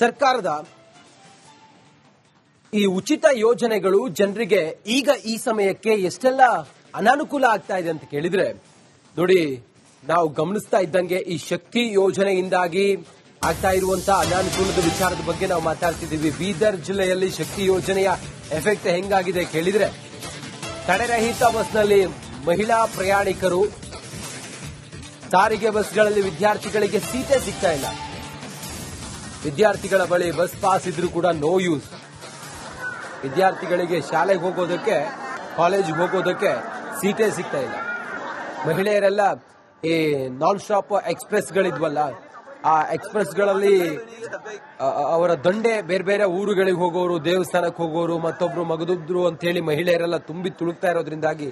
ಸರ್ಕಾರದ ಈ ಉಚಿತ ಯೋಜನೆಗಳು ಜನರಿಗೆ ಈಗ ಈ ಸಮಯಕ್ಕೆ ಎಷ್ಟೆಲ್ಲ ಅನಾನುಕೂಲ ಆಗ್ತಾ ಇದೆ ಅಂತ ಕೇಳಿದ್ರೆ ನೋಡಿ, ನಾವು ಗಮನಿಸ್ತಾ ಇದ್ದಂಗೆ ಈ ಶಕ್ತಿ ಯೋಜನೆಯಿಂದಾಗಿ ಆಗ್ತಾ ಇರುವಂತಹ ಅನಾನುಕೂಲದ ವಿಚಾರದ ಬಗ್ಗೆ ನಾವು ಮಾತಾಡ್ತಿದ್ದೀವಿ. ಬೀದರ್ ಜಿಲ್ಲೆಯಲ್ಲಿ ಶಕ್ತಿ ಯೋಜನೆಯ ಎಫೆಕ್ಟ್ ಹೆಂಗಾಗಿದೆ ಕೇಳಿದ್ರೆ, ತಡೆರಹಿತ ಬಸ್ನಲ್ಲಿ ಮಹಿಳಾ ಪ್ರಯಾಣಿಕರು, ಸಾರಿಗೆ ಬಸ್ಗಳಲ್ಲಿ ವಿದ್ಯಾರ್ಥಿಗಳಿಗೆ ಸೀಟೇ ಸಿಗ್ತಾ ಇಲ್ಲ. ವಿದ್ಯಾರ್ಥಿಗಳ ಬಳಿ ಬಸ್ ಪಾಸ್ ಇದ್ರೂ ಕೂಡ ನೋ ಯೂಸ್. ವಿದ್ಯಾರ್ಥಿಗಳಿಗೆ ಶಾಲೆಗೆ ಹೋಗೋದಕ್ಕೆ, ಕಾಲೇಜಿಗೆ ಹೋಗೋದಕ್ಕೆ ಸೀಟೇ ಸಿಗ್ತಾ ಇಲ್ಲ. ಮಹಿಳೆಯರೆಲ್ಲ ಈ ನಾನ್ ಸ್ಟಾಪ್ ಎಕ್ಸ್ಪ್ರೆಸ್ಗಳಿದ್ವಲ್ಲ, ಆ ಎಕ್ಸ್ಪ್ರೆಸ್ಗಳಲ್ಲಿ ಅವರ ದಂಡೆ ಬೇರೆ ಬೇರೆ ಊರುಗಳಿಗೆ ಹೋಗೋರು, ದೇವಸ್ಥಾನಕ್ಕೆ ಹೋಗೋರು, ಮತ್ತೊಬ್ರು ಮಗದೊಬ್ರು ಅಂತ ಹೇಳಿ ಮಹಿಳೆಯರೆಲ್ಲ ತುಂಬಿ ತುಳುಕ್ತಾ ಇರೋದ್ರಿಂದಾಗಿ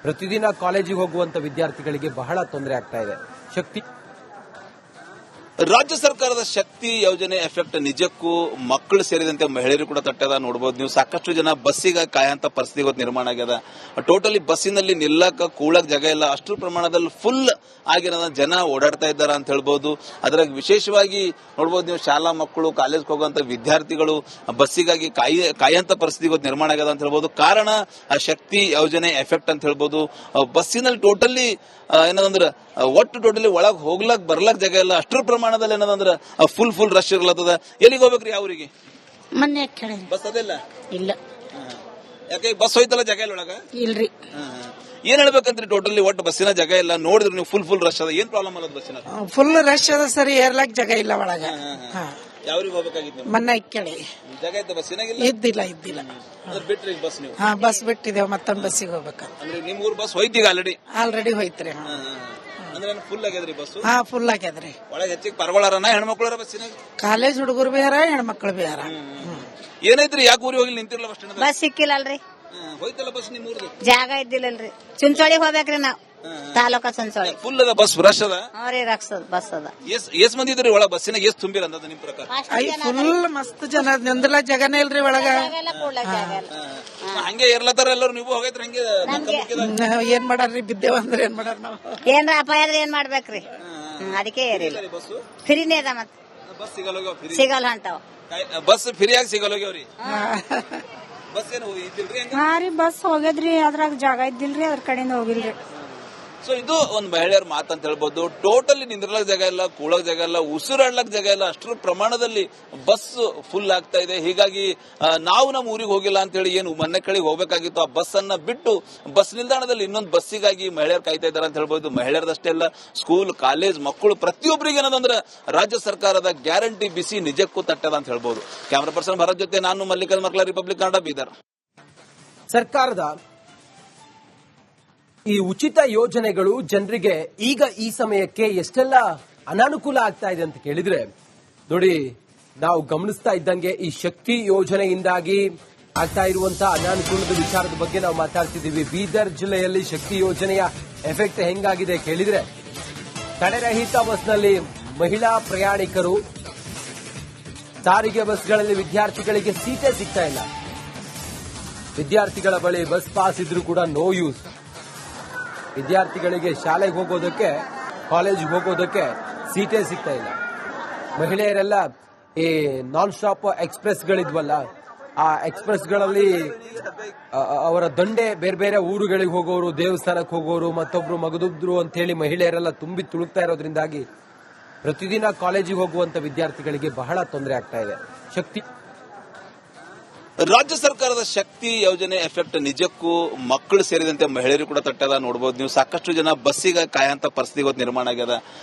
ಪ್ರತಿದಿನ ಕಾಲೇಜಿಗೆ ಹೋಗುವಂತ ವಿದ್ಯಾರ್ಥಿಗಳಿಗೆ ಬಹಳ ತೊಂದರೆ ಆಗ್ತಾ ಇದೆ. ಶಕ್ತಿ ರಾಜ್ಯ ಸರ್ಕಾರದ ಶಕ್ತಿ ಯೋಜನೆ ಎಫೆಕ್ಟ್ ನಿಜಕ್ಕೂ ಮಕ್ಕಳು ಸೇರಿದಂತೆ ಮಹಿಳೆಯರು ಕೂಡ ತಟ್ಟದ ನೋಡಬಹುದು ನೀವು. ಸಾಕಷ್ಟು ಜನ ಬಸ್ಸಿಗೆ ಕಾಯಂತ ಪರಿಸ್ಥಿತಿ ಇವತ್ತು ನಿರ್ಮಾಣ ಆಗ್ಯದ. ಟೋಟಲಿ ಬಸ್ಸಿನಲ್ಲಿ ನಿಲ್ಲಕ ಕೂಳಕ್ ಜಾಗ ಇಲ್ಲ, ಅಷ್ಟು ಪ್ರಮಾಣದಲ್ಲಿ ಫುಲ್ ಆಗಿರೋದ ಜನ ಓಡಾಡ್ತಾ ಇದ್ದಾರ ಅಂತ ಹೇಳ್ಬಹುದು. ಅದ್ರಾಗ ವಿಶೇಷವಾಗಿ ನೋಡಬಹುದು ನೀವು, ಶಾಲಾ ಮಕ್ಕಳು, ಕಾಲೇಜ್ಗೆ ಹೋಗುವಂತ ವಿದ್ಯಾರ್ಥಿಗಳು ಬಸ್ಸಿಗಾಗಿ ಕಾಯಂತ ಪರಿಸ್ಥಿತಿ ಇವತ್ತು ನಿರ್ಮಾಣ ಆಗ್ಯದ ಅಂತ ಹೇಳ್ಬಹುದು. ಕಾರಣ ಶಕ್ತಿ ಯೋಜನೆ ಎಫೆಕ್ಟ್ ಅಂತ ಹೇಳ್ಬಹುದು. ಬಸ್ಸಿನಲ್ಲಿ ಟೋಟಲಿ ಏನಂದ್ರೆ ಒಟ್ಟು ಟೋಟಲಿ ಒಳಗ್ ಹೋಗ್ಲಕ್ ಬರ್ಲಕ್ ಜಾಗ ಇಲ್ಲ, ಅಷ್ಟರ ಪ್ರಮಾಣದಲ್ಲಿ ಏನದಂದ್ರ ಫುಲ್ ರಶ್ ಇರ್ಲತ್ತದ. ಎಲ್ಲಿಗೆ ಹೋಗ್ಬೇಕ್ರಿ? ಯಾವ್ರಿಗೆ? ಮೊನ್ನೆ ಬಸ್ ಅದೆಲ್ಲ ಇಲ್ಲ. ಯಾಕೆ ಬಸ್ ಹೋಯ್ತಲ್ಲ ಜಾಗ ಇಲ್ಲ ಒಳಗ? ಇಲ್ರಿ. ಏನ್ ಹೇಳ್ಬೇಕಂತ್ರಿ? ಟೋಟಲಿ ಒಟ್ಟು ಬಸ್ಸಿನ ಜಾಗ ಇಲ್ಲ. ನೋಡಿದ್ರೆ ನೀವು ಫುಲ್ ರಶ್ ಅದ. ಏನ್ ಪ್ರಾಬ್ಲಮ್ ಅಲ್ಲ ಬಸ್ಸಿನ? ಫುಲ್ ರಶ್ ಅದ ಸರಿ, ಏರ್ಲಾಕ್ ಜಾಗ ಇಲ್ಲ ಒಳಗ. ಯಾವ್ರಿಗೆ ಹೋಗ್ಬೇಕಾಗಿತ್ತು? ಮೊನ್ನೆ ಕೇಳಿ ಜಾಗ ಇತ್ತು ಬಸ್ಸಿನಾಗಿಲ್ಲ? ಇದ್ದಿಲ್ಲ. ಬಿಟ್ರಿ ಬಸ್ ನೀವು? ಬಸ್ ಬಿಟ್ಟಿದ್ದೇವೆ, ಮತ್ತೊಂದ್ ಬಸ್ಸಿಗೆ ಹೋಗ್ಬೇಕ. ಅಂದ್ರೆ ನಿಮ್ ಊರ್ ಬಸ್ ಹೋಯ್ತೀಗ ಆಲ್ರೆಡಿ ಹೋಯ್ತ್ರಿ. ಅಂದ್ರೆ ಫುಲ್ ಆಗ್ಯದ್ರಿ ಬಸ್? ಫುಲ್ ಆಗ್ಯದ್ರಿ. ಒಳಗೆ ಹೆಚ್ಚಿಗೆ ಪರಗೊಳಾರನ ಹೆಣ್ಮಕ್ಳು ಬಸ್ಸಿನಾಗ? ಕಾಲೇಜ್ ಹುಡುಗರು ಬಿಹಾರ, ಹೆಣ್ಮಕ್ಳು ಬಿಹಾರ. ಏನೈತ್ರಿ? ಯಾಕೆ ಊರಿಗೆ ಹೋಗಿ ನಿಂತಿರಲ್ಲ ಬಸ್ ಸ್ಟ್ಯಾಂಡ್? ಬಸ್ ಸಿಕ್ಕಿಲ್ಲಲ್ರಿ. ಹೋಯ್ತಲ್ಲ ಬಸ್ ನಿಮ್ ಊರ್ದು? ಜಾಗ ಇದ್ದಿಲ್ಲಲ್ರಿ. ಚುಂಚೋಳಿಗೆ ಹೋಗ್ಬೇಕ್ರಿ ನಾವ್, ತಾಲೂಕ ಚುಂಚೋಳಿ. ಫುಲ್ ಅದ ಬಸ್, ರಶ್ ಅದ? ಅವ್ರಿ ರಕ್ಷದ ಬಸ್ ಅದ. ಎಸ್ ಮಂದಿ ಇದ್ರಿ ಒಳಗ ಬಸ್ಸಿನಾಗ? ಎಷ್ಟ್ ತುಂಬಿರ ಅಂತ ನಿಮ್ ಪ್ರಕಾರ? ಫುಲ್ ಮಸ್ತ್ ಜನ, ನಿಂದ್ರಲ ಜಾಗನೇ ಇಲ್ರಿ ಒಳಗ. ಹಂಗೆ ಇರ್ಲತ್ತಾರ ಎಲ್ಲರೂ. ನೀವು ಹೋಗೈತ್ರಿ ಹಂಗೆ? ಏನ್ ಮಾಡಾರ್ರಿ? ಬಿದ್ದೇವ ಅಂದ್ರೆ ಏನ್ ಮಾಡಾರ ನಾವು? ಏನ್ರ ಅಪಾಯ ಆದ್ರೆ ಏನ್ ಮಾಡ್ಬೇಕ್ರಿ? ಅದಕ್ಕೆ ಏರಿಲ್ಲ. ಫ್ರೀನೇ ಅದ, ಮತ್ ಬಸ್ ಸಿಗಲ್ಲ ಅಂತಾವ. ಬಸ್ ಫ್ರೀಯಾಗಿ ಸಿಗಲ್ಲೋಗ್ಯವ್ರಿ. ಬಸ್ ಏನು ಇದ್ದಿಲ್ರಿ? ಹಾ ರೀ, ಬಸ್ ಹೋಗ್ಯದ್ರಿ, ಅದ್ರಾಗ ಜಾಗ ಇದ್ದಿಲ್ರಿ, ಅದ್ರ ಕಡೆಯಿಂದ ಹೋಗಿಲ್ರಿ. ಸೊ ಇದು ಒಂದ್ ಮಹಿಳೆಯರ ಮಾತಂತ ಹೇಳ್ಬೋದು. ಟೋಟಲಿ ನಿಂದ್ರಲಕ್ ಜಾಗ ಇಲ್ಲ, ಕೂಳಕ್ ಜಾಗ ಇಲ್ಲ, ಉಸಿರಾಡ್ಲಕ್ ಜಾಗ ಇಲ್ಲ, ಅಷ್ಟರ ಪ್ರಮಾಣದಲ್ಲಿ ಬಸ್ ಫುಲ್ ಆಗ್ತಾ ಇದೆ. ಹೀಗಾಗಿ ನಾವು ನಮ್ಮ ಊರಿಗೆ ಹೋಗಿಲ್ಲ ಅಂತ ಹೇಳಿ ಏನು ಮನೆ ಕಡೆಗೆ ಹೋಗ್ಬೇಕಾಗಿತ್ತು, ಆ ಬಸ್ ಅನ್ನ ಬಿಟ್ಟು ಬಸ್ ನಿಲ್ದಾಣದಲ್ಲಿ ಇನ್ನೊಂದು ಬಸ್ಸಿಗಾಗಿ ಮಹಿಳೆಯರು ಕಾಯ್ತಾ ಇದ್ದಾರೆ ಅಂತ ಹೇಳ್ಬೋದು. ಮಹಿಳೆಯರದಷ್ಟೇ ಅಲ್ಲ, ಸ್ಕೂಲ್, ಕಾಲೇಜ್ ಮಕ್ಕಳು ಪ್ರತಿಯೊಬ್ಬರಿಗೆ ಏನದಂದ್ರೆ ರಾಜ್ಯ ಸರ್ಕಾರದ ಗ್ಯಾರಂಟಿ ಬಿಸಿ ನಿಜಕ್ಕೂ ತಟ್ಟದ ಅಂತ ಹೇಳ್ಬೋದು. ಕ್ಯಾಮರಾ ಪರ್ಸನ್ ಭರತ್ ಜೊತೆ ನಾನು ಮಲ್ಲಿಕಾರ್ಜುನ ಮಕ್ಳ, ರಿಪಬ್ಲಿಕ್ ಕನ್ನಡ, ಬೀದರ್. ಸರ್ಕಾರದ ಈ ಉಚಿತ ಯೋಜನೆಗಳು ಜನರಿಗೆ ಈಗ ಈ ಸಮಯಕ್ಕೆ ಎಷ್ಟೆಲ್ಲ ಅನಾನುಕೂಲ ಆಗ್ತಾ ಇದೆ ಅಂತ ಕೇಳಿದ್ರೆ ನೋಡಿ, ನಾವು ಗಮನಿಸ್ತಾ ಇದ್ದಂಗೆ ಈ ಶಕ್ತಿ ಯೋಜನೆಯಿಂದಾಗಿ ಆಗ್ತಾ ಇರುವಂತಹ ಅನಾನುಕೂಲದ ವಿಚಾರದ ಬಗ್ಗೆ ನಾವು ಮಾತಾಡ್ತಿದ್ದೀವಿ. ಬೀದರ್ ಜಿಲ್ಲೆಯಲ್ಲಿ ಶಕ್ತಿ ಯೋಜನೆಯ ಎಫೆಕ್ಟ್ ಹೆಂಗಾಗಿದೆ ಕೇಳಿದ್ರೆ, ತಡೆರಹಿತ ಬಸ್ನಲ್ಲಿ ಮಹಿಳಾ ಪ್ರಯಾಣಿಕರು, ಸಾರಿಗೆ ಬಸ್ಗಳಲ್ಲಿ ವಿದ್ಯಾರ್ಥಿಗಳಿಗೆ ಸೀಟೇ ಸಿಗ್ತಾ ಇಲ್ಲ. ವಿದ್ಯಾರ್ಥಿಗಳ ಬಳಿ ಬಸ್ ಪಾಸ್ ಇದ್ರೂ ಕೂಡ ನೋ ಯೂಸ್. ವಿದ್ಯಾರ್ಥಿಗಳಿಗೆ ಶಾಲೆಗೆ ಹೋಗೋದಕ್ಕೆ, ಕಾಲೇಜಿಗೆ ಹೋಗೋದಕ್ಕೆ ಸೀಟೇ ಸಿಗ್ತಾ ಇಲ್ಲ. ಮಹಿಳೆಯರೆಲ್ಲ ಈ ನಾನ್ ಸ್ಟಾಪ್ ಎಕ್ಸ್ಪ್ರೆಸ್ಗಳಿದ್ವಲ್ಲ, ಆ ಎಕ್ಸ್ಪ್ರೆಸ್ಗಳಲ್ಲಿ ಅವರ ದಂಡೆ ಬೇರೆ ಬೇರೆ ಊರುಗಳಿಗೆ ಹೋಗೋರು, ದೇವಸ್ಥಾನಕ್ಕೆ ಹೋಗೋರು, ಮತ್ತೊಬ್ರು ಮಗದೊಬ್ರು ಅಂತ ಹೇಳಿ ಮಹಿಳೆಯರೆಲ್ಲ ತುಂಬಿ ತುಳುಕ್ತಾ ಇರೋದ್ರಿಂದಾಗಿ ಪ್ರತಿದಿನ ಕಾಲೇಜಿಗೆ ಹೋಗುವಂತ ವಿದ್ಯಾರ್ಥಿಗಳಿಗೆ ಬಹಳ ತೊಂದರೆ ಆಗ್ತಾ ಇದೆ. ಶಕ್ತಿ ರಾಜ್ಯ ಸರ್ಕಾರದ ಶಕ್ತಿ ಯೋಜನೆ ಎಫೆಕ್ಟ್ ನಿಜಕ್ಕೂ ಮಕ್ಕಳು ಸೇರಿದಂತೆ ಮಹಿಳೆಯರು ಕೂಡ ತಟ್ಟದ ನೋಡಬಹುದು ನೀವು. ಸಾಕಷ್ಟು ಜನ ಬಸ್ಸಿಗೆ ಕಾಯಂತ ಪರಿಸ್ಥಿತಿ ಇವತ್ತು ನಿರ್ಮಾಣ ಆಗ್ಯದ.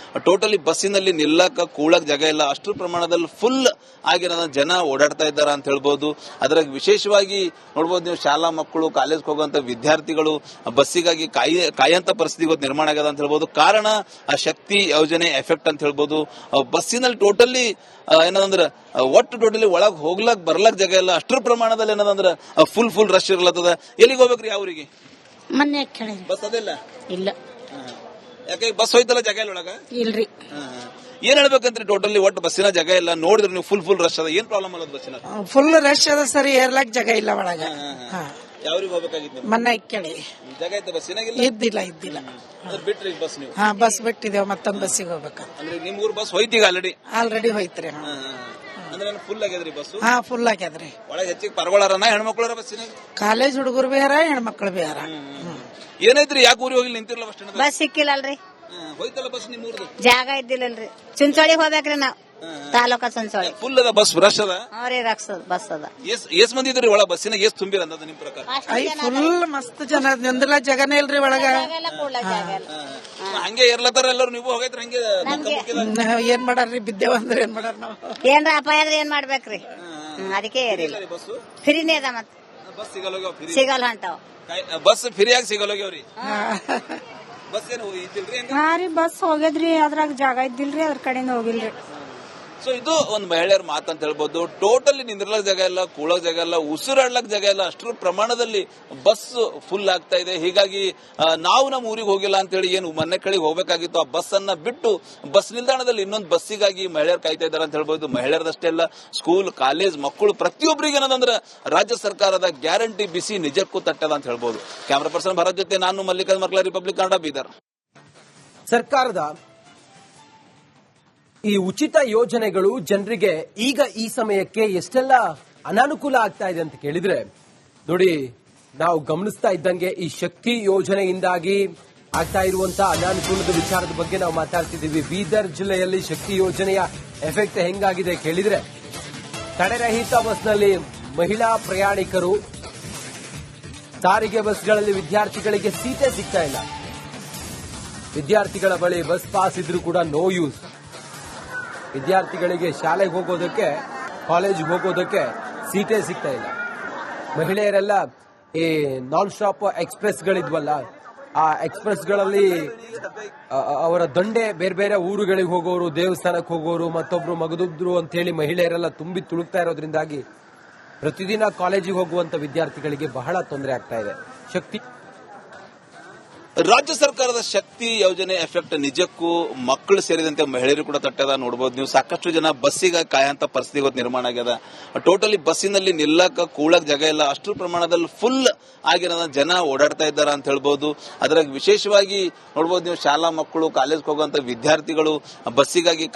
ಟೋಟಲಿ ಬಸ್ಸಿನಲ್ಲಿ ನಿಲ್ಲಕ ಕೂಳಕ್ ಜಾಗ ಇಲ್ಲ, ಅಷ್ಟು ಪ್ರಮಾಣದಲ್ಲಿ ಫುಲ್ ಆಗಿರೋದ ಜನ ಓಡಾಡ್ತಾ ಇದ್ದಾರ ಅಂತ ಹೇಳ್ಬಹುದು. ಅದ್ರಾಗ ವಿಶೇಷವಾಗಿ ನೋಡಬಹುದು ನೀವು, ಶಾಲಾ ಮಕ್ಕಳು, ಕಾಲೇಜ್ಗೆ ಹೋಗುವಂತ ವಿದ್ಯಾರ್ಥಿಗಳು ಬಸ್ಸಿಗಾಗಿ ಕಾಯಂತ ಪರಿಸ್ಥಿತಿ ಇವತ್ತು ನಿರ್ಮಾಣ ಆಗ್ಯದ ಅಂತ ಹೇಳ್ಬಹುದು. ಕಾರಣ ಶಕ್ತಿ ಯೋಜನೆ ಎಫೆಕ್ಟ್ ಅಂತ ಹೇಳ್ಬಹುದು. ಬಸ್ಸಿನಲ್ಲಿ ಟೋಟಲಿ ಏನಂದ್ರೆ ಒಟ್ಟು ಟೋಟಲಿ ಒಳಗ್ ಹೋಗ್ಲಕ್ ಬರ್ಲಕ್ ಜಾಗ ಇಲ್ಲ, ಅಷ್ಟರ ಪ್ರಮಾಣದಲ್ಲಿ ಏನದಂದ್ರ ಫುಲ್ ರಶ್ ಇರ್ಲತ್ತದ. ಎಲ್ಲಿಗೆ ಹೋಗ್ಬೇಕ್ರಿ? ಯಾವ್ರಿಗೆ? ಮೊನ್ನೆ ಕೇಳಿ ಬಸ್ ಅದೆಲ್ಲ ಇಲ್ಲ. ಯಾಕೆ ಬಸ್ ಹೋಯ್ತಲ್ಲ ಜಾಗ ಇಲ್ಲ ಒಳಗ? ಇಲ್ರಿ. ಏನ್ ಹೇಳ್ಬೇಕಂತ್ರಿ? ಟೋಟಲಿ ಒಟ್ಟು ಬಸ್ಸಿನ ಜಾಗ ಇಲ್ಲ. ನೋಡಿದ್ರೆ ನೀವು ಫುಲ್ ರಶ್ ಅದ. ಏನ್ ಪ್ರಾಬ್ಲಮ್ ಅಲ್ಲ ಬಸ್ಸಿನ? ಫುಲ್ ರಶ್ ಅದ ಸರಿ, ಏರ್ಲಾಕ್ ಜಾಗ ಇಲ್ಲ ಒಳಗ. ಯಾವ್ರಿಗೆ ಹೋಗ್ಬೇಕಾಗಿತ್ತು ನೀವು? ಮನ್ನ ಇಕ್ಕಳಿ ಜಾಗ ಇತ್ತು ಬಸ್ಸಿನಾಗಿಲ್ಲ ಇದ್ದಿಲ್ಲ ಅಂದ್ರೆ ಬಿಟ್ರಿ ಬಸ್ ನೀವು? ಹಾ ಬಸ್ ಬಿಟ್ಟಿದ್ದೇವ್ ಮತ್ತೊಂದ್ ಬಸ್ಸಿಗೆ ಹೋಗ್ಬೇಕು. ಅಂದ್ರೆ ನಿಮ್ ಊರ್ ಬಸ್ ಹೋಯ್ತೀಗ ಆಲ್ರೆಡಿ? ಆಲ್ರೆಡಿ ಹೋಯ್ತ್ರಿ. ಅಂದ್ರೆ ಫುಲ್ ಆಗ್ಯದ್ರಿ ಬಸ್? ಹಾ ಫುಲ್ ಆಗ್ಯದ್ರಿ. ಒಳಗೆ ಹೆಚ್ಚಿಗೆ ಪರಗೊಳಾರನ ಹೆಣ್ಮಕ್ಳಾರ ಬಸ್ಸಿನಾಗ? ಕಾಲೇಜ್ ಹುಡುಗರು ಬೇರೆ ಹೆಣ್ಮಕ್ಳು ಬೇರೆ. ಏನೈತ್ರಿ ಯಾಕೆ ಊರಿಗೆ ಹೋಗಿ ನಿಂತಿರಲ್ಲ ಬಸ್ ಸ್ಟ್ಯಾಂಡ್? ಬಸ್ ಸಿಕ್ಕಿಲ್ಲಲ್ರಿ, ಹೋಯ್ತಲ್ಲ ಬಸ್ ನಿಮ್ ಊರ್ದು? ಜಾಗ ಇದ್ದಿಲ್ಲಲ್ರಿ. ಚುಂಚೋಳಿಗೆ ಹೋಗ್ಬೇಕ್ರಿ ನಾವ್, ತಾಲೂಕ ಚುಂಚೋಳಿ. ಫುಲ್ ಅದ ಬಸ್ ರಶ್ ಅದ? ಅವ್ರಿ ರಕ್ಷದ್ ಬಸ್ ಅದ. ಎಸ್ ಮಂದಿ ಇದ್ರಿ ಒಳ ಬಸ್ಸಿನಾಗ? ಎಸ್ ತುಂಬಿರ ಅಂದ ನಿಮ್ ಪ್ರಕಾರ? ಫುಲ್ ಮಸ್ತ್ ಜನ ನಿಂದ್ರಲ್ಲ ಜಗನೇ ಇಲ್ರಿ ಒಳಗ. ಹಂಗೆ ಇರ್ಲತ್ತಾರ ಎಲ್ಲರೂ, ನೀವು ಹೋಗೈತ್ರಿ ಹಂಗೆ? ಏನ್ ಮಾಡಾರ್ರಿ, ಬಿದ್ದೇವ್ ಅಂದ್ರೆ ಏನ್ ಮಾಡಾರ ನಾವು? ಏನ್ರ ಅಪಾಯ ಆದ್ರೆ ಏನ್ ಮಾಡ್ಬೇಕ್ರಿ? ಅದಕ್ಕೆ ಏರಿಲ್ಲ. ಫ್ರೀನೇ ಅದ ಮತ್ ಬಸ್ ಸಿಗಲ್ಲ ಅಂತಾವ. ಬಸ್ ಫ್ರೀಯಾಗಿ ಸಿಗಲ್ಲೋಗ್ಯವ್ರಿ. ಬಸ್ ಏನು ಇದ್ದಿಲ್ರಿ? ಹಾ ರೀ, ಬಸ್ ಹೋಗ್ಯದ್ರಿ, ಅದ್ರಾಗ ಜಾಗ ಇದ್ದಿಲ್ರಿ, ಅದ್ರ ಕಡೆಯಿಂದ ಹೋಗಿಲ್ರಿ. ಸೊ ಇದು ಒಂದು ಮಹಿಳೆಯರ ಮಾತಂತ ಹೇಳ್ಬೋದು. ಟೋಟಲಿ ನಿಂದ್ರಲಕ್ ಜಾಗ ಇಲ್ಲ, ಕೂಳಕ್ ಜಾಗ ಇಲ್ಲ, ಉಸಿರಾಡ್ಲಕ್ ಜಾಗ ಇಲ್ಲ, ಅಷ್ಟರ ಪ್ರಮಾಣದಲ್ಲಿ ಬಸ್ ಫುಲ್ ಆಗ್ತಾ ಇದೆ. ಹೀಗಾಗಿ ನಾವು ನಮ್ಮ ಊರಿಗೆ ಹೋಗಿಲ್ಲ ಅಂತ ಹೇಳಿ ಏನು ಮನೆ ಕಡೆಗೆ ಹೋಗ್ಬೇಕಾಗಿತ್ತು, ಆ ಬಸ್ ಅನ್ನ ಬಿಟ್ಟು ಬಸ್ ನಿಲ್ದಾಣದಲ್ಲಿ ಇನ್ನೊಂದು ಬಸ್ಸಿಗಾಗಿ ಮಹಿಳೆಯರು ಕಾಯ್ತಾ ಇದ್ದಾರೆ ಅಂತ ಹೇಳ್ಬೋದು. ಮಹಿಳೆಯರದಷ್ಟೇ ಅಲ್ಲ, ಸ್ಕೂಲ್ ಕಾಲೇಜ್ ಮಕ್ಕಳು ಪ್ರತಿಯೊಬ್ಬರಿಗೆ ಏನದಂದ್ರೆ ರಾಜ್ಯ ಸರ್ಕಾರದ ಗ್ಯಾರಂಟಿ ಬಿಸಿ ನಿಜಕ್ಕೂ ತಟ್ಟದ ಅಂತ ಹೇಳ್ಬೋದು. ಕ್ಯಾಮರಾ ಪರ್ಸನ್ ಭರತ್ ಜೊತೆ ನಾನು ಮಲ್ಲಿಕಾರ್ಜುನ ಮರ್ಕಲ, ರಿಪಬ್ಲಿಕ್ ಕನ್ನಡ, ಬೀದರ್. ಸರ್ಕಾರದ ಈ ಉಚಿತ ಯೋಜನೆಗಳು ಜನರಿಗೆ ಈಗ ಈ ಸಮಯಕ್ಕೆ ಎಷ್ಟೆಲ್ಲ ಅನಾನುಕೂಲ ಆಗ್ತಾ ಇದೆ ಅಂತ ಕೇಳಿದ್ರೆ, ನೋಡಿ, ನಾವು ಗಮನಿಸ್ತಾ ಇದ್ದಂಗೆ ಈ ಶಕ್ತಿ ಯೋಜನೆಯಿಂದಾಗಿ ಆಗ್ತಾ ಇರುವಂತಹ ಅನಾನುಕೂಲದ ವಿಚಾರದ ಬಗ್ಗೆ ನಾವು ಮಾತಾಡ್ತಿದ್ದೀವಿ. ಬೀದರ್ ಜಿಲ್ಲೆಯಲ್ಲಿ ಶಕ್ತಿ ಯೋಜನೆಯ ಎಫೆಕ್ಟ್ ಹೆಂಗಾಗಿದೆ ಕೇಳಿದ್ರೆ, ತಡೆರಹಿತ ಬಸ್ನಲ್ಲಿ ಮಹಿಳಾ ಪ್ರಯಾಣಿಕರು, ಸಾರಿಗೆ ಬಸ್ಗಳಲ್ಲಿ ವಿದ್ಯಾರ್ಥಿಗಳಿಗೆ ಸೀಟೇ ಸಿಗ್ತಾ ಇಲ್ಲ. ವಿದ್ಯಾರ್ಥಿಗಳ ಬಳಿ ಬಸ್ ಪಾಸ್ ಇದ್ರೂ ಕೂಡ ನೋ ಯೂಸ್. ವಿದ್ಯಾರ್ಥಿಗಳಿಗೆ ಶಾಲೆಗೆ ಹೋಗೋದಕ್ಕೆ, ಕಾಲೇಜಿಗೆ ಹೋಗೋದಕ್ಕೆ ಸೀಟೇ ಸಿಗ್ತಾ ಇಲ್ಲ. ಮಹಿಳೆಯರೆಲ್ಲ ಈ ನಾನ್ ಸ್ಟಾಪ್ ಎಕ್ಸ್ಪ್ರೆಸ್ಗಳಿದ್ವಲ್ಲ, ಆ ಎಕ್ಸ್ಪ್ರೆಸ್ಗಳಲ್ಲಿ ಅವರ ದಂಡೆ ಬೇರೆ ಬೇರೆ ಊರುಗಳಿಗೆ ಹೋಗೋರು, ದೇವಸ್ಥಾನಕ್ಕೆ ಹೋಗೋರು, ಮತ್ತೊಬ್ರು ಮಗದೊಬ್ರು ಅಂತ ಹೇಳಿ ಮಹಿಳೆಯರೆಲ್ಲ ತುಂಬಿ ತುಳುಕ್ತಾ ಇರೋದ್ರಿಂದಾಗಿ ಪ್ರತಿದಿನ ಕಾಲೇಜಿಗೆ ಹೋಗುವಂತ ವಿದ್ಯಾರ್ಥಿಗಳಿಗೆ ಬಹಳ ತೊಂದರೆ ಆಗ್ತಾ ಇದೆ. ಶಕ್ತಿ ರಾಜ್ಯ ಸರ್ಕಾರದ ಶಕ್ತಿ ಯೋಜನೆ ಎಫೆಕ್ಟ್ ನಿಜಕ್ಕೂ ಮಕ್ಕಳು ಸೇರಿದಂತೆ ಮಹಿಳೆಯರು ಕೂಡ ತಟ್ಟದ ನೋಡಬಹುದು ನೀವು. ಸಾಕಷ್ಟು ಜನ ಬಸ್ಸಿಗೆ ಕಾಯಂತ ಪರಿಸ್ಥಿತಿ ಇವತ್ತು ನಿರ್ಮಾಣ ಆಗ್ಯದ. ಟೋಟಲಿ ಬಸ್ಸಿನಲ್ಲಿ ನಿಲ್ಲಕ ಕೂಳಕ್ ಜಾಗ ಇಲ್ಲ, ಅಷ್ಟು ಪ್ರಮಾಣದಲ್ಲಿ ಫುಲ್ ಆಗಿರೋದ ಜನ ಓಡಾಡ್ತಾ ಇದ್ದಾರೆ ಅಂತ ಹೇಳ್ಬಹುದು. ಅದ್ರಾಗ ವಿಶೇಷವಾಗಿ ನೋಡಬಹುದು ನೀವು, ಶಾಲಾ ಮಕ್ಕಳು, ಕಾಲೇಜ್ಗೆ ಹೋಗುವಂತ ವಿದ್ಯಾರ್ಥಿಗಳು ಬಸ್ಸಿಗಾಗಿ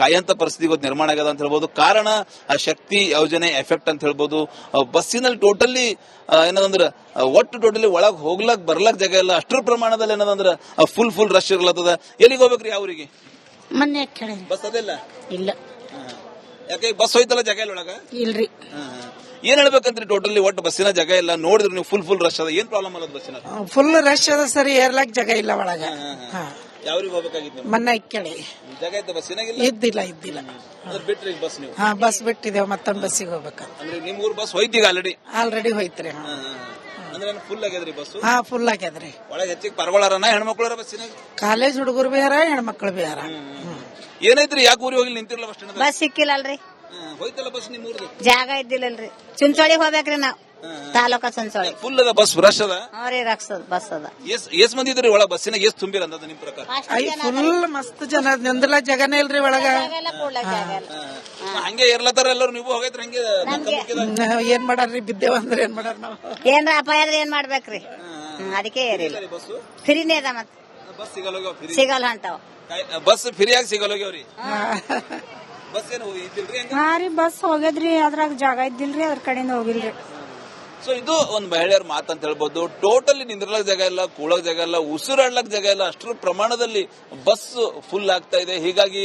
ಕಾಯಂತ ಪರಿಸ್ಥಿತಿ ಇವತ್ತು ನಿರ್ಮಾಣ ಆಗ್ಯದ ಅಂತ ಹೇಳ್ಬಹುದು. ಕಾರಣ ಶಕ್ತಿ ಯೋಜನೆ ಎಫೆಕ್ಟ್ ಅಂತ ಹೇಳ್ಬಹುದು. ಬಸ್ಸಿನಲ್ಲಿ ಟೋಟಲಿ ಏನಂದ್ರೆ ಒಟ್ಟು ಟೋಟಲಿ ಒಳಗ್ ಹೋಗ್ಲಕ್ ಬರ್ಲಕ್ ಜಾಗ ಇಲ್ಲ, ಅಷ್ಟರ ಪ್ರಮಾಣದಲ್ಲಿ ಏನದಂದ್ರ ಫುಲ್ ರಶ್ ಇರ್ಲತ್ತದ. ಎಲ್ಲಿಗೆ ಹೋಗ್ಬೇಕ್ರಿ ಯಾವ್ರಿಗೆ? ಮೊನ್ನೆ ಕೇಳಿ ಬಸ್ ಅದೆಲ್ಲ ಇಲ್ಲ. ಯಾಕೆ ಬಸ್ ಹೋಯ್ತಲ್ಲ ಜಾಗ ಇಲ್ಲ ಒಳಗ? ಇಲ್ರಿ. ಏನ್ ಹೇಳ್ಬೇಕಂತ್ರಿ? ಟೋಟಲಿ ಒಟ್ಟು ಬಸ್ಸಿನ ಜಾಗ ಇಲ್ಲ, ನೋಡಿದ್ರೆ ನೀವು ಫುಲ್ ರಶ್ ಅದ. ಏನ್ ಪ್ರಾಬ್ಲಮ್ ಅಲ್ಲ ಬಸ್ಸಿನ? ಫುಲ್ ರಶ್ ಅದ ಸರಿ, ಏರ್ಲಾಕ್ ಜಾಗ ಇಲ್ಲ ಒಳಗ. ಯಾವ್ರಿಗೆ ಹೋಗ್ಬೇಕಾಗಿತ್ತು? ಮನ್ನ ಇಕ್ಕಳಿ ಜಾಗ ಇತ್ತು ಬಸ್ಸಿನಾಗಿಲ್ಲ? ಇದ್ದಿಲ್ಲ. ಅಂದ್ರೆ ಬಿಟ್ರಿ ಬಸ್ ನೀವು? ಹಾ ಬಸ್ ಬಿಟ್ಟಿದ್ದೇವ್ ಮತ್ತೊಂದ್ ಬಸ್ಸಿಗೆ ಹೋಗ್ಬೇಕು. ಅಂದ್ರೆ ನಿಮ್ ಊರ್ ಬಸ್ ಹೋಯ್ತೀಗ ಆಲ್ರೆಡಿ? ಆಲ್ರೆಡಿ ಹೋಯ್ತ್ರಿ. ಅಂದ್ರೆ ಫುಲ್ ಆಗ್ಯದ್ರಿ ಬಸ್? ಹಾ ಫುಲ್ ಆಗ್ಯದ್ರಿ. ಒಳಗೆ ಹೆಚ್ಚಿಗೆ ಪರಗೊಳಾರನ ಹೆಣ್ಮಕ್ಳಾರ ಬಸ್ಸಿನಾಗ? ಕಾಲೇಜ್ ಹುಡುಗರು ಬೇರೆ ಹೆಣ್ಮಕ್ಳು ಬೇರೆ. ಏನೈತ್ರಿ ಯಾಕೆ ಊರಿಗೆ ಹೋಗಿ ನಿಂತಿರಲ್ಲ ಬಸ್ ಸ್ಟ್ಯಾಂಡ್? ಬಸ್ ಸಿಕ್ಕಿಲ್ಲಲ್ರಿ, ಹೋಯ್ತಲ್ಲ ಬಸ್ ನಿಮ್ ಊರ್ದು? ಜಾಗ ಇದ್ದಿಲ್ಲಲ್ರಿ. ಚುಂಚೋಳಿಗೆ ಹೋಗ್ಬೇಕ್ರಿ ನಾವ್, ತಾಲೂಕ ಚುಂಚೋಳಿ. ಫುಲ್ ಅದ ಬಸ್ ರಶ್ ಅದ? ಅವ್ರಿ ರಕ್ಷದ್ ಬಸ್ ಅದ. ಎಸ್ ಮಂದಿ ಇದ್ರಿ ಒಳ ಬಸ್ಸಿನಾಗ? ಎಸ್ ತುಂಬಿರ ಅಂದ ನಿಮ್ ಪ್ರಕಾರ? ಫುಲ್ ಮಸ್ತ್ ಜನ ನಿಂದ್ರಲ್ಲ ಜಗನೇ ಇಲ್ರಿ ಒಳಗ. ಹಂಗೆ ಇರ್ಲತ್ತಾರ ಎಲ್ಲರೂ, ನೀವು ಹೋಗೈತ್ರಿ ಹಂಗೆ? ಏನ್ ಮಾಡಾರ್ರಿ, ಬಿದ್ದೇವ್ ಅಂದ್ರೆ ಏನ್ ಮಾಡಾರ ನಾವು? ಏನ್ರ ಅಪಾಯ ಆದ್ರೆ ಏನ್ ಮಾಡ್ಬೇಕ್ರಿ? ಅದಕ್ಕೆ ಏರಿಲ್ಲ. ಫ್ರೀನೇ ಅದ ಮತ್ ಬಸ್ ಸಿಗಲ್ಲ ಅಂತಾವ. ಬಸ್ ಫ್ರೀಯಾಗಿ ಸಿಗಲ್ಲೋಗ್ಯವ್ರಿ. ಬಸ್ ಏನು ಇದ್ದಿಲ್ರಿ? ಹಾ ರೀ, ಬಸ್ ಹೋಗ್ಯದ್ರಿ, ಅದ್ರಾಗ ಜಾಗ ಇದ್ದಿಲ್ರಿ, ಅದ್ರ ಕಡೆಯಿಂದ ಹೋಗಿಲ್ರಿ. ಸೊ ಇದು ಒಂದು ಮಹಿಳೆಯರ ಮಾತಂತ ಹೇಳ್ಬೋದು. ಟೋಟಲಿ ನಿಂದ್ರಲಕ್ ಜಾಗ ಇಲ್ಲ, ಕೂಳಕ್ ಜಾಗ ಇಲ್ಲ, ಉಸಿರಾಡ್ಲಕ್ ಜಾಗ ಇಲ್ಲ, ಅಷ್ಟರ ಪ್ರಮಾಣದಲ್ಲಿ ಬಸ್ ಫುಲ್ ಆಗ್ತಾ ಇದೆ. ಹೀಗಾಗಿ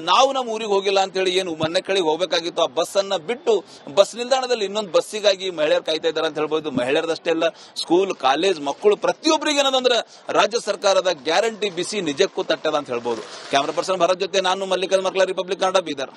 ನಾವು ನಮ್ಮ ಊರಿಗೆ ಹೋಗಿಲ್ಲ ಅಂತ ಹೇಳಿ ಏನು ಮನೆ ಕಡೆಗೆ ಹೋಗ್ಬೇಕಾಗಿತ್ತು, ಆ ಬಸ್ ಅನ್ನ ಬಿಟ್ಟು ಬಸ್ ನಿಲ್ದಾಣದಲ್ಲಿ ಇನ್ನೊಂದು ಬಸ್ಸಿಗಾಗಿ ಮಹಿಳೆಯರು ಕಾಯ್ತಾ ಇದ್ದಾರೆ ಅಂತ ಹೇಳ್ಬೋದು. ಮಹಿಳೆಯರದಷ್ಟೇ ಅಲ್ಲ, ಸ್ಕೂಲ್ ಕಾಲೇಜ್ ಮಕ್ಕಳು ಪ್ರತಿಯೊಬ್ಬರಿಗೆ ಏನದಂದ್ರೆ ರಾಜ್ಯ ಸರ್ಕಾರದ ಗ್ಯಾರಂಟಿ ಬಿಸಿ ನಿಜಕ್ಕೂ ತಟ್ಟದ ಅಂತ ಹೇಳ್ಬೋದು. ಕ್ಯಾಮರಾ ಪರ್ಸನ್ ಭರತ್ ಜೊತೆ ನಾನು ಮಲ್ಲಿಕಾರ್ಜುನ ಮರ್ಕಲ, ರಿಪಬ್ಲಿಕ್ ಕನ್ನಡ, ಬೀದರ್.